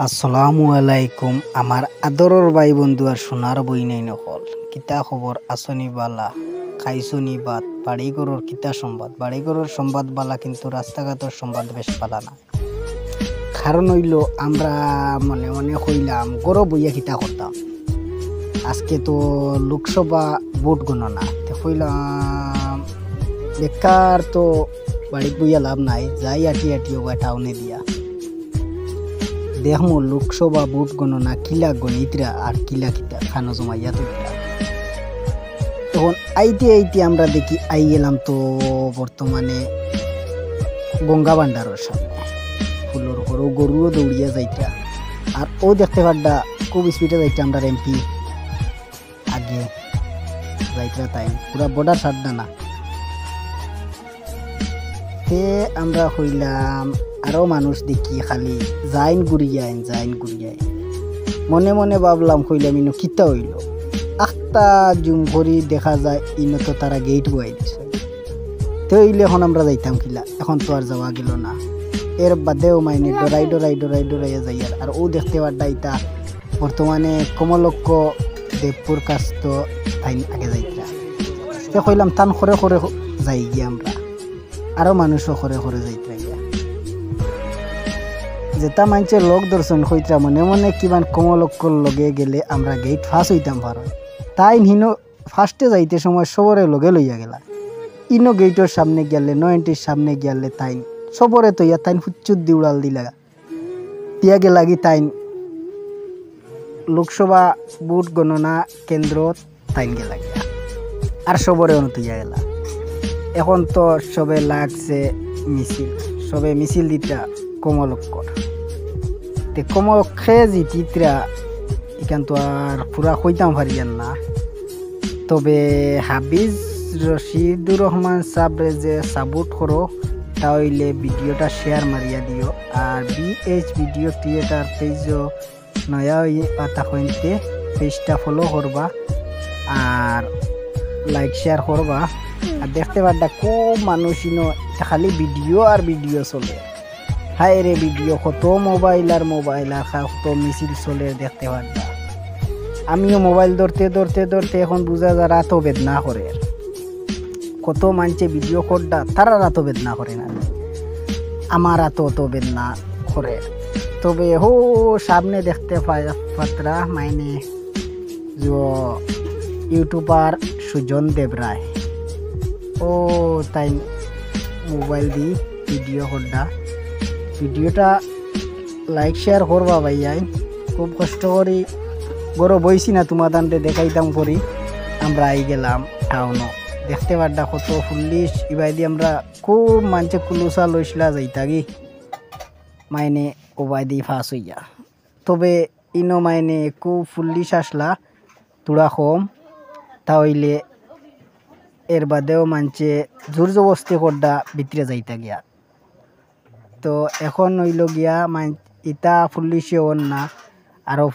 আসসালামু আলাইকুম আমার আদরের ভাই বন্ধু আর সোনার বই নাই নকল কিতা খবর আসনি বালা খাইছনি বাত বাড়িঘরের কিতা সংবাদ বাড়িঘরের সংবাদ বালা কিন্তু রাস্তাঘাটের সংবাদ বেশ বালা না। কারণ হইল আমরা মনে মনে হইলাম গরো বইয়া কিতা করতাম। আজকে তো লোকসভা ভোট গণনা হইলাম বেকার তো বাড়ি বইয়া লাভ নাই, যাই আটি আটি ওগা টাউনে দিয়া দেখমু লোকসভা ভোট গণনা কিলা গণিতরা আর কিলা কিতা খানো জমাইয়া তো তখন আইতে আইতে আমরা দেখি আই গেলাম তো বর্তমানে গঙ্গা ভান্ডারের সামনে ফুলোর উপর ও গরুও দৌড়িয়া যাইতা আর ও দেখতে পাড্ডা খুব স্পিডে যাইতা আমরা এমপি আগে যাইতা তাই পুরা বর্ডার সাড্ডা না তে আমরা হইলাম আরো মানুষ দেখি খালি যাইন ঘুরিয়াইন মনে মনে ভাবলাম হইলাম ইনো কিতা হইল আখটা জুম করি দেখা যায় ইনো তো তারা গেট বয়াই দিছে তো হইলে এখন আমরা যাইতাম কিলা, এখন তো আর যাওয়া গেল না। এর বাদেও মাইনে ডরাইয়া যাই আর ও দেখতে পাড্ডা ইতা বর্তমানে কমলক্ষ দেবপুর কাছ তো আগে যাইতা তো কইলাম তান করে যাই গিয়া আমরা আরো মানুষও করে যাইতা যেটা মানছে লোক দর্শন হইতা মনে মনে কিমান কমলক্ষর লগে গেলে আমরা গেট ফার্স্ট হইতাম পারো তাই হিনো ফার্স্টে যাইতে সময় সবরে লগে লইয়া গেলা ইনো গেটের সামনে গেলে নয়টির সামনে গেলে তাই সবরে তো ইয়া তাই হুচ্চুর দি উড়াল দিলা দিয়া গে লাগি তাই লোকসভা ভোট গণনা কেন্দ্র তাইন গে লাগে আর সবরে অনুতইয়া গেলা। এখন তো সবে লাগছে মিছিল দিতা কমলক্ষর কমলক্ষে জিতিতরা এখান তো আর পুরা কইতাম পারিয়ান না, তবে হাফিজ রশিদুর রহমান সাবরে যে সাপোর্ট করো তাহলে ভিডিওটা শেয়ার মারিয়া দিও আর বিএইচ ভিডিও ক্রিয়েটার পেজও নয়া হয়ে পাতা হইতে পেজটা ফলো করবা আর লাইক শেয়ার করবা আর দেখতে পাড্ডা খুব মানুষ খালি ভিডিও চলে হায় রে ভিডিও কত মোবাইল আর কত মিছিল চলে দেখতে পাড্ডা। আমিও মোবাইল ধরতে এখন বুঝা যা রাতও বেদনা করে কত মানছে ভিডিও করডা তারা রাতও বেদনা করে না, আমার রাতও অত বেদনা করে। তবে হো সামনে দেখতে পাত্রা মাইনে ইউটিউবার সুজন দেবরায় ও তাই মোবাইল দি ভিডিও করডা ভিডিওটা লাইক শেয়ার করবা ভাইয়াই খুব কষ্ট করি গরো বইছি না তোমাদানতে দেখাইতাম করি আমরা আই গেলাম টাউনও দেখতে পাড্ডা কত পুলিশ ইবাইদি আমরা খুব মানছে কুলুসা লইসলা যাইতাগি মাইনে ওবাইদি ফাঁস হইয়া তবে ইনো মাইনে খুব পুলিশ আসলা তুড়া কম তাহলে এর বাদেও মানছে জোর জবস্তি করডা ভিতরে যাইতা গিয়া তো এখন হইল গিয়া ইতা পুলিশে ওর না আরো